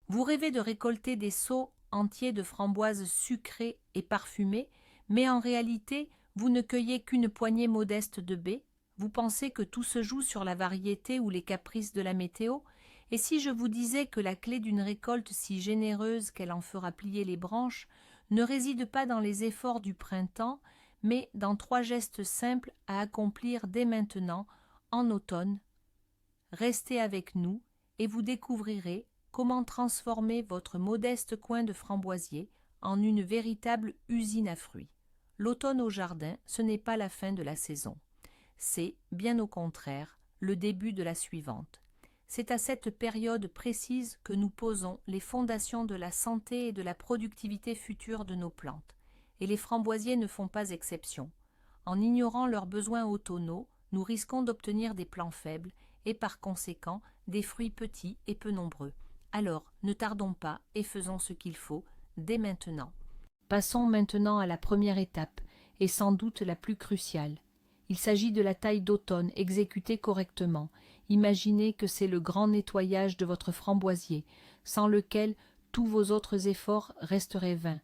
Vous rêvez de récolter des seaux entiers de framboises sucrées et parfumées, mais en réalité, vous ne cueillez qu'une poignée modeste de baies. Vous pensez que tout se joue sur la variété ou les caprices de la météo? Et si je vous disais que la clé d'une récolte si généreuse qu'elle en fera plier les branches ne réside pas dans les efforts du printemps, mais dans 3 gestes simples à accomplir dès maintenant, en automne? Restez avec nous et vous découvrirez comment transformer votre modeste coin de framboisier en une véritable usine à fruits. L'automne au jardin, ce n'est pas la fin de la saison. C'est, bien au contraire, le début de la suivante. C'est à cette période précise que nous posons les fondations de la santé et de la productivité future de nos plantes. Et les framboisiers ne font pas exception. En ignorant leurs besoins automnaux, nous risquons d'obtenir des plants faibles et par conséquent des fruits petits et peu nombreux. Alors, ne tardons pas et faisons ce qu'il faut dès maintenant. Passons maintenant à la première étape, et sans doute la plus cruciale. Il s'agit de la taille d'automne exécutée correctement. Imaginez que c'est le grand nettoyage de votre framboisier, sans lequel tous vos autres efforts resteraient vains.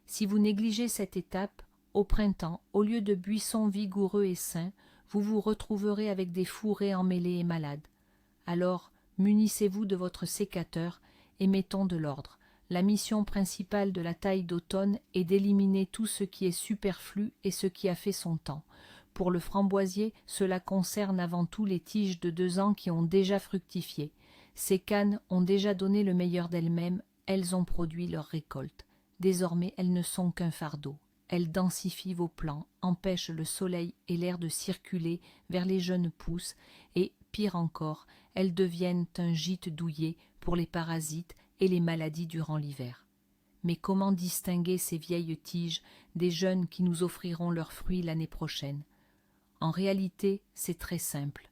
Si vous négligez cette étape, au printemps, au lieu de buissons vigoureux et sains, vous vous retrouverez avec des fourrés emmêlés et malades. Alors, munissez-vous de votre sécateur et mettons de l'ordre. La mission principale de la taille d'automne est d'éliminer tout ce qui est superflu et ce qui a fait son temps. Pour le framboisier, cela concerne avant tout les tiges de 2 ans qui ont déjà fructifié. Ces cannes ont déjà donné le meilleur d'elles-mêmes, elles ont produit leur récolte. Désormais, elles ne sont qu'un fardeau. Elles densifient vos plants, empêchent le soleil et l'air de circuler vers les jeunes pousses et, pire encore, elles deviennent un gîte douillet pour les parasites et les maladies durant l'hiver. Mais comment distinguer ces vieilles tiges des jeunes qui nous offriront leurs fruits l'année prochaine? En réalité, c'est très simple.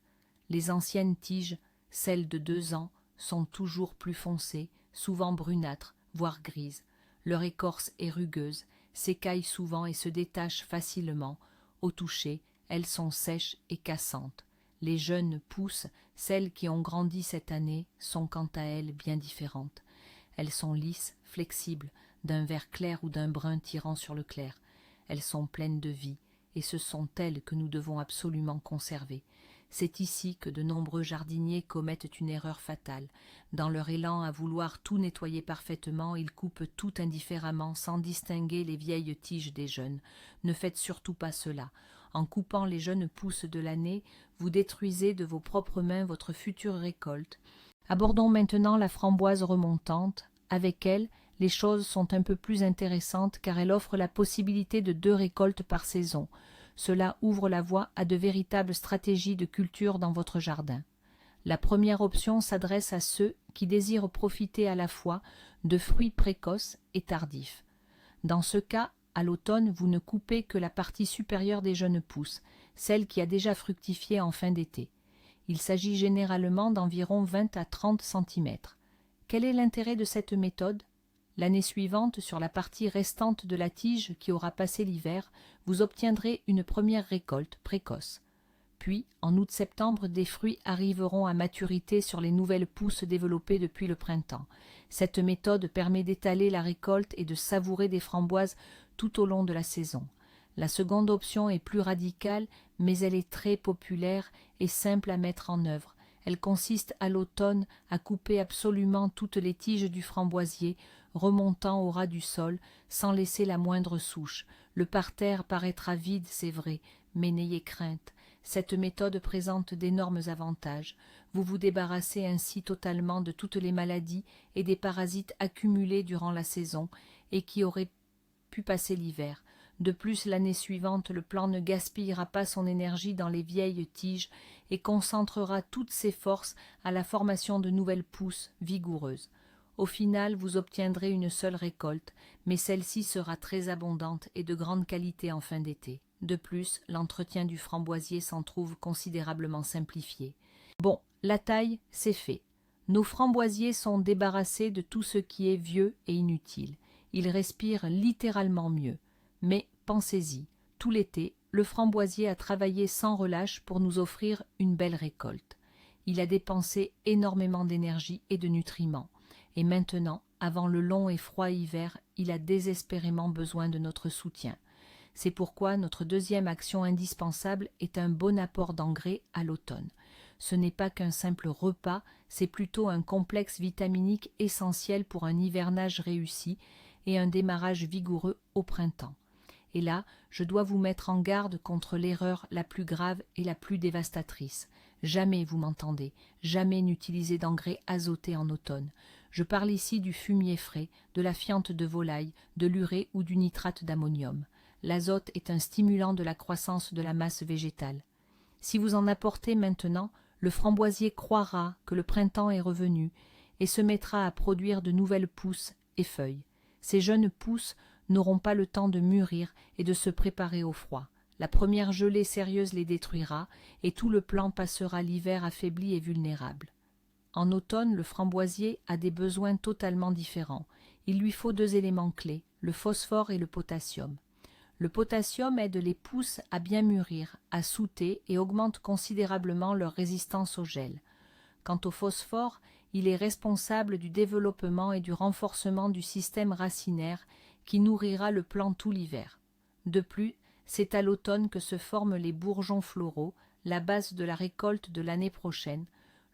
Les anciennes tiges, celles de 2 ans, sont toujours plus foncées, souvent brunâtres, voire grises. Leur écorce est rugueuse, s'écaille souvent et se détache facilement. Au toucher, elles sont sèches et cassantes. Les jeunes pousses, celles qui ont grandi cette année, sont quant à elles bien différentes. Elles sont lisses, flexibles, d'un vert clair ou d'un brun tirant sur le clair. Elles sont pleines de vie, et ce sont elles que nous devons absolument conserver. C'est ici que de nombreux jardiniers commettent une erreur fatale. Dans leur élan à vouloir tout nettoyer parfaitement, ils coupent tout indifféremment, sans distinguer les vieilles tiges des jeunes. Ne faites surtout pas cela. En coupant les jeunes pousses de l'année, vous détruisez de vos propres mains votre future récolte. Abordons maintenant la framboise remontante. Avec elle, les choses sont un peu plus intéressantes car elle offre la possibilité de 2 récoltes par saison. Cela ouvre la voie à de véritables stratégies de culture dans votre jardin. La première option s'adresse à ceux qui désirent profiter à la fois de fruits précoces et tardifs. Dans ce cas, à l'automne, vous ne coupez que la partie supérieure des jeunes pousses, celle qui a déjà fructifié en fin d'été. Il s'agit généralement d'environ 20 à 30 cm. Quel est l'intérêt de cette méthode? L'année suivante, sur la partie restante de la tige qui aura passé l'hiver, vous obtiendrez une première récolte précoce. Puis, en août-septembre, des fruits arriveront à maturité sur les nouvelles pousses développées depuis le printemps. Cette méthode permet d'étaler la récolte et de savourer des framboises tout au long de la saison. La seconde option est plus radicale, mais elle est très populaire et simple à mettre en œuvre. Elle consiste à l'automne à couper absolument toutes les tiges du framboisier, remontant au ras du sol, sans laisser la moindre souche. Le parterre paraîtra vide, c'est vrai, mais n'ayez crainte. Cette méthode présente d'énormes avantages. Vous vous débarrassez ainsi totalement de toutes les maladies et des parasites accumulés durant la saison et qui auraient pu passer l'hiver. De plus, l'année suivante, le plant ne gaspillera pas son énergie dans les vieilles tiges et concentrera toutes ses forces à la formation de nouvelles pousses vigoureuses. Au final, vous obtiendrez une seule récolte, mais celle-ci sera très abondante et de grande qualité en fin d'été. De plus, l'entretien du framboisier s'en trouve considérablement simplifié. Bon, la taille, c'est fait. Nos framboisiers sont débarrassés de tout ce qui est vieux et inutile. Ils respirent littéralement mieux. Mais pensez-y, tout l'été, le framboisier a travaillé sans relâche pour nous offrir une belle récolte. Il a dépensé énormément d'énergie et de nutriments. Et maintenant, avant le long et froid hiver, il a désespérément besoin de notre soutien. C'est pourquoi notre deuxième action indispensable est un bon apport d'engrais à l'automne. Ce n'est pas qu'un simple repas, c'est plutôt un complexe vitaminique essentiel pour un hivernage réussi et un démarrage vigoureux au printemps. Et là, je dois vous mettre en garde contre l'erreur la plus grave et la plus dévastatrice. Jamais, vous m'entendez, jamais n'utilisez d'engrais azotés en automne. Je parle ici du fumier frais, de la fiente de volaille, de l'urée ou du nitrate d'ammonium. L'azote est un stimulant de la croissance de la masse végétale. Si vous en apportez maintenant, le framboisier croira que le printemps est revenu et se mettra à produire de nouvelles pousses et feuilles. Ces jeunes pousses n'auront pas le temps de mûrir et de se préparer au froid. La première gelée sérieuse les détruira et tout le plant passera l'hiver affaibli et vulnérable. En automne, le framboisier a des besoins totalement différents. Il lui faut 2 éléments clés, le phosphore et le potassium. Le potassium aide les pousses à bien mûrir, à souter et augmente considérablement leur résistance au gel. Quant au phosphore, il est responsable du développement et du renforcement du système racinaire qui nourrira le plant tout l'hiver. De plus, c'est à l'automne que se forment les bourgeons floraux, la base de la récolte de l'année prochaine.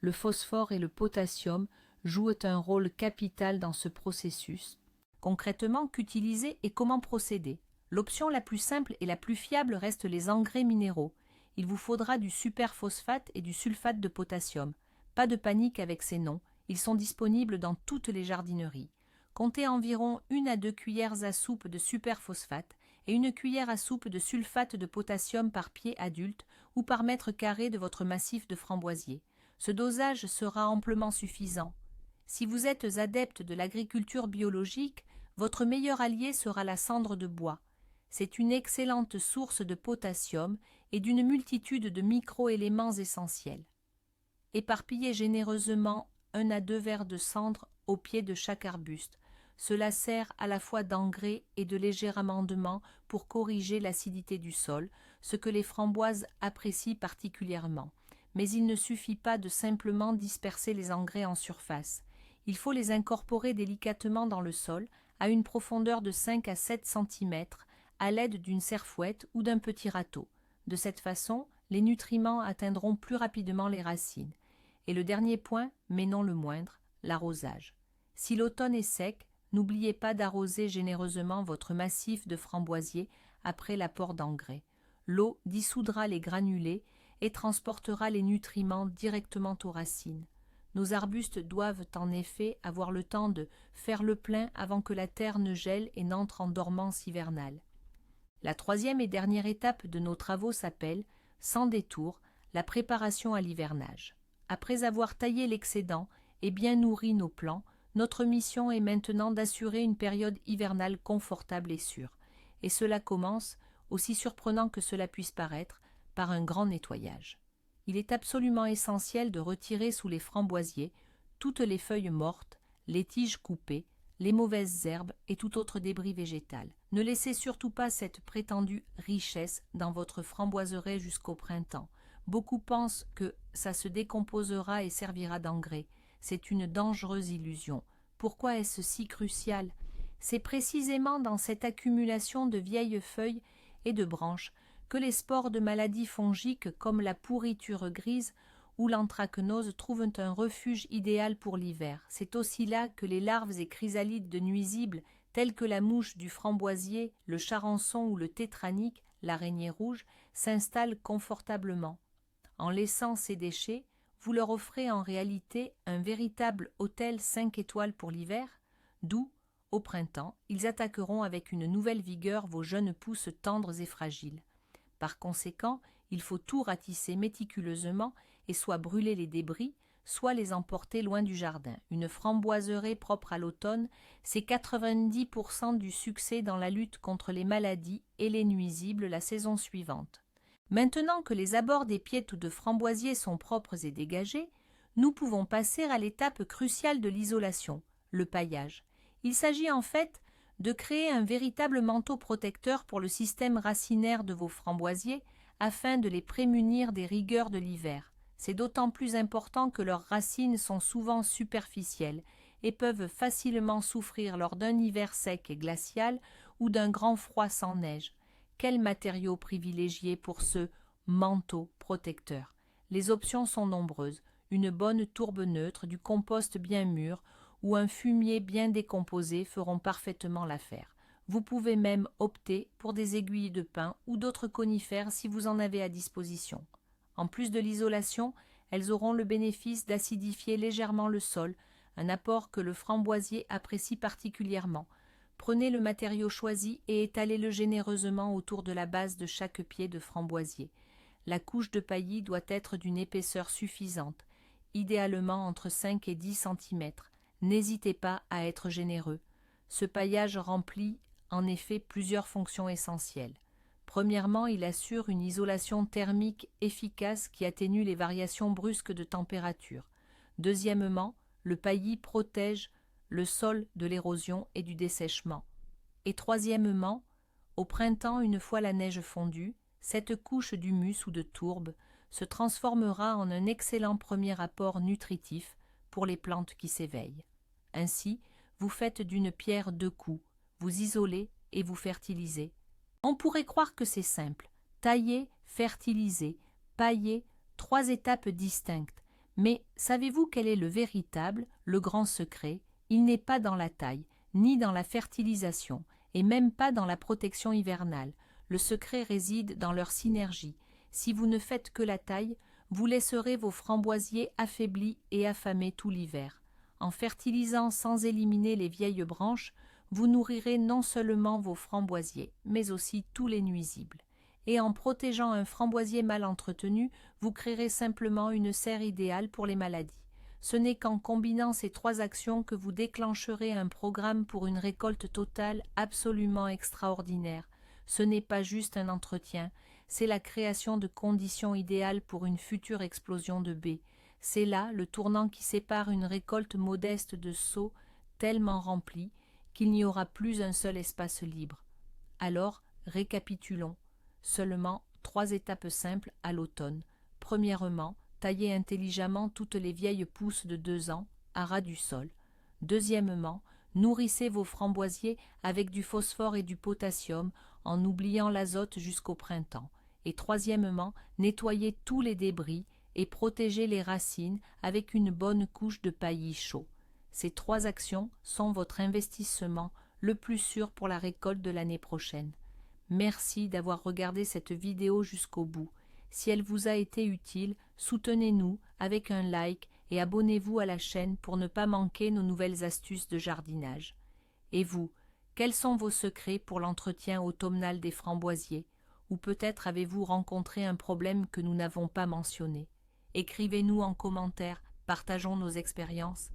Le phosphore et le potassium jouent un rôle capital dans ce processus. Concrètement, qu'utiliser et comment procéder? L'option la plus simple et la plus fiable reste les engrais minéraux. Il vous faudra du superphosphate et du sulfate de potassium. Pas de panique avec ces noms, ils sont disponibles dans toutes les jardineries. Comptez environ 1 à 2 cuillères à soupe de superphosphate et 1 cuillère à soupe de sulfate de potassium par pied adulte ou par mètre carré de votre massif de framboisier. Ce dosage sera amplement suffisant. Si vous êtes adepte de l'agriculture biologique, votre meilleur allié sera la cendre de bois. C'est une excellente source de potassium et d'une multitude de micro-éléments essentiels. Éparpillez généreusement 1 à 2 verres de cendre au pied de chaque arbuste. Cela sert à la fois d'engrais et de léger amendement pour corriger l'acidité du sol, ce que les framboises apprécient particulièrement. Mais il ne suffit pas de simplement disperser les engrais en surface. Il faut les incorporer délicatement dans le sol, à une profondeur de 5 à 7 cm, à l'aide d'une serfouette ou d'un petit râteau. De cette façon, les nutriments atteindront plus rapidement les racines. Et le dernier point, mais non le moindre, l'arrosage. Si l'automne est sec, n'oubliez pas d'arroser généreusement votre massif de framboisier après l'apport d'engrais. L'eau dissoudra les granulés et transportera les nutriments directement aux racines. Nos arbustes doivent en effet avoir le temps de faire le plein avant que la terre ne gèle et n'entre en dormance hivernale. La troisième et dernière étape de nos travaux s'appelle, sans détour, la préparation à l'hivernage. Après avoir taillé l'excédent et bien nourri nos plants, notre mission est maintenant d'assurer une période hivernale confortable et sûre. Et cela commence, aussi surprenant que cela puisse paraître, par un grand nettoyage. Il est absolument essentiel de retirer sous les framboisiers toutes les feuilles mortes, les tiges coupées, les mauvaises herbes et tout autre débris végétal. Ne laissez surtout pas cette prétendue richesse dans votre framboiseraie jusqu'au printemps. Beaucoup pensent que ça se décomposera et servira d'engrais. C'est une dangereuse illusion. Pourquoi est-ce si crucial? C'est précisément dans cette accumulation de vieilles feuilles et de branches que les spores de maladies fongiques comme la pourriture grise ou l'anthracnose trouvent un refuge idéal pour l'hiver. C'est aussi là que les larves et chrysalides de nuisibles telles que la mouche du framboisier, le charançon ou le tétranique, l'araignée rouge, s'installent confortablement. En laissant ces déchets, vous leur offrez en réalité un véritable hôtel 5 étoiles pour l'hiver, d'où, au printemps, ils attaqueront avec une nouvelle vigueur vos jeunes pousses tendres et fragiles. Par conséquent, il faut tout ratisser méticuleusement et soit brûler les débris, soit les emporter loin du jardin. Une framboiserie propre à l'automne, c'est 90% du succès dans la lutte contre les maladies et les nuisibles la saison suivante. Maintenant que les abords des pieds de framboisier sont propres et dégagés, nous pouvons passer à l'étape cruciale de l'isolation, le paillage. Il s'agit en fait de créer un véritable manteau protecteur pour le système racinaire de vos framboisiers afin de les prémunir des rigueurs de l'hiver. C'est d'autant plus important que leurs racines sont souvent superficielles et peuvent facilement souffrir lors d'un hiver sec et glacial ou d'un grand froid sans neige. Quel matériau privilégié pour ce manteau protecteur? Les options sont nombreuses. Une bonne tourbe neutre, du compost bien mûr ou un fumier bien décomposé feront parfaitement l'affaire. Vous pouvez même opter pour des aiguilles de pin ou d'autres conifères si vous en avez à disposition. En plus de l'isolation, elles auront le bénéfice d'acidifier légèrement le sol, un apport que le framboisier apprécie particulièrement. Prenez le matériau choisi et étalez-le généreusement autour de la base de chaque pied de framboisier. La couche de paillis doit être d'une épaisseur suffisante, idéalement entre 5 et 10 cm. N'hésitez pas à être généreux. Ce paillage remplit en effet plusieurs fonctions essentielles. Premièrement, il assure une isolation thermique efficace qui atténue les variations brusques de température. Deuxièmement, le paillis protège le sol de l'érosion et du dessèchement. Et troisièmement, au printemps, une fois la neige fondue, cette couche d'humus ou de tourbe se transformera en un excellent premier apport nutritif pour les plantes qui s'éveillent. Ainsi, vous faites d'une pierre deux coups, vous isolez et vous fertilisez. On pourrait croire que c'est simple. Tailler, fertiliser, pailler, 3 étapes distinctes. Mais savez-vous quel est le véritable, le grand secret? Il n'est pas dans la taille, ni dans la fertilisation, et même pas dans la protection hivernale. Le secret réside dans leur synergie. Si vous ne faites que la taille, vous laisserez vos framboisiers affaiblis et affamés tout l'hiver. En fertilisant sans éliminer les vieilles branches, vous nourrirez non seulement vos framboisiers, mais aussi tous les nuisibles. Et en protégeant un framboisier mal entretenu, vous créerez simplement une serre idéale pour les maladies. Ce n'est qu'en combinant ces 3 actions que vous déclencherez un programme pour une récolte totale absolument extraordinaire. Ce n'est pas juste un entretien, c'est la création de conditions idéales pour une future explosion de baies. C'est là le tournant qui sépare une récolte modeste de seaux tellement remplis qu'il n'y aura plus un seul espace libre. Alors, récapitulons. Seulement 3 étapes simples à l'automne. Premièrement, taillez intelligemment toutes les vieilles pousses de 2 ans à ras du sol. Deuxièmement, nourrissez vos framboisiers avec du phosphore et du potassium en oubliant l'azote jusqu'au printemps. Et troisièmement, nettoyez tous les débris et protégez les racines avec une bonne couche de paillis chaud. Ces 3 actions sont votre investissement le plus sûr pour la récolte de l'année prochaine. Merci d'avoir regardé cette vidéo jusqu'au bout. Si elle vous a été utile, soutenez-nous avec un like et abonnez-vous à la chaîne pour ne pas manquer nos nouvelles astuces de jardinage. Et vous, quels sont vos secrets pour l'entretien automnal des framboisiers? Ou peut-être avez-vous rencontré un problème que nous n'avons pas mentionné? Écrivez-nous en commentaire, partageons nos expériences.